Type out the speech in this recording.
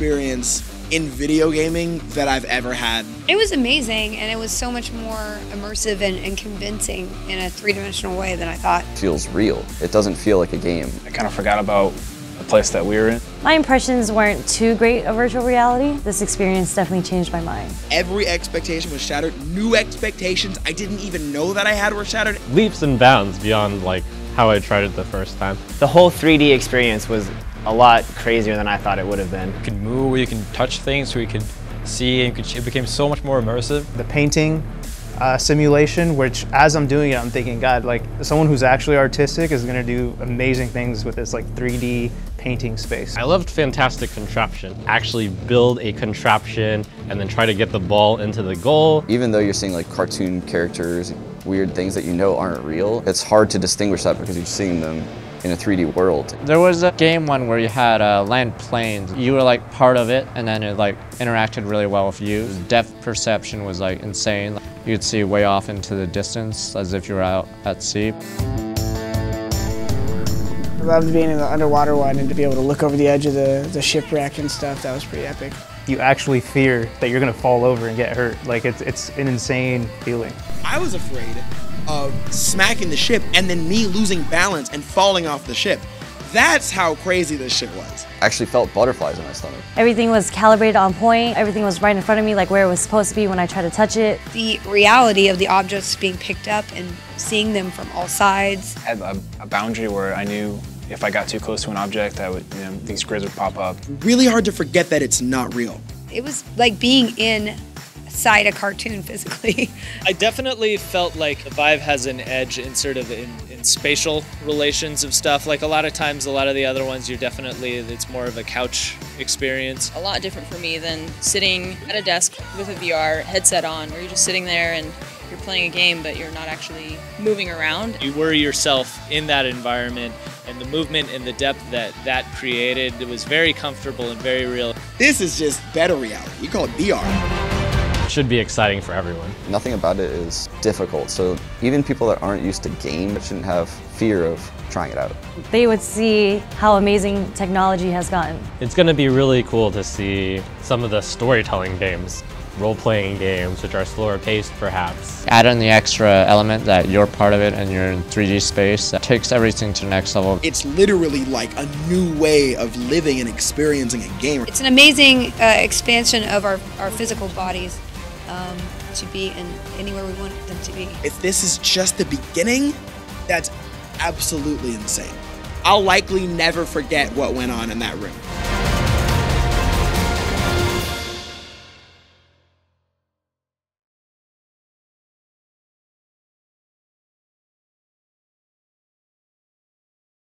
experience in video gaming that I've ever had. It was amazing, and it was so much more immersive and convincing in a three-dimensional way than I thought. It feels real. It doesn't feel like a game. I kind of forgot about the place that we were in. My impressions weren't too great of virtual reality. This experience definitely changed my mind. Every expectation was shattered. New expectations I didn't even know that I had were shattered. Leaps and bounds beyond like how I tried it the first time. The whole 3D experience was a lot crazier than I thought it would have been. You can move, you can touch things, you can see, and it became so much more immersive. The painting simulation, which as I'm doing it, I'm thinking, God, like someone who's actually artistic is gonna do amazing things with this like 3D painting space. I loved fantastic contraption. Actually build a contraption and then try to get the ball into the goal. Even though you're seeing like cartoon characters, weird things that you know aren't real, it's hard to distinguish that because you're seeing them in a 3D world. There was a game one where you had land planes. You were like part of it, and then it like interacted really well with you. Depth perception was like insane. You could see way off into the distance as if you were out at sea. I loved being in the underwater one and to be able to look over the edge of the shipwreck and stuff. That was pretty epic. You actually fear that you're gonna fall over and get hurt. Like it's an insane feeling. I was afraid of smacking the ship and then me losing balance and falling off the ship. That's how crazy this shit was. I actually felt butterflies in my stomach. Everything was calibrated on point. Everything was right in front of me, like where it was supposed to be when I tried to touch it. The reality of the objects being picked up and seeing them from all sides. I had a boundary where I knew if I got too close to an object, I would, these grids would pop up. Really hard to forget that it's not real. It was like being inside a cartoon physically. I definitely felt like the Vive has an edge in sort of in spatial relations of stuff. Like a lot of times, a lot of the other ones, it's more of a couch experience. A lot different for me than sitting at a desk with a VR headset on, where you're just sitting there and you're playing a game, but you're not actually moving around. You were yourself in that environment, and the movement and the depth that created, it was very comfortable and very real. This is just better reality. You call it VR. It should be exciting for everyone. Nothing about it is difficult, so even people that aren't used to game shouldn't have fear of trying it out. They would see how amazing technology has gotten. It's going to be really cool to see some of the storytelling games, role-playing games, which are slower paced perhaps. Add in the extra element that you're part of it and you're in 3D space. That takes everything to the next level. It's literally like a new way of living and experiencing a game. It's an amazing expansion of our physical bodies to be in anywhere we want them to be. If this is just the beginning, that's absolutely insane. I'll likely never forget what went on in that room.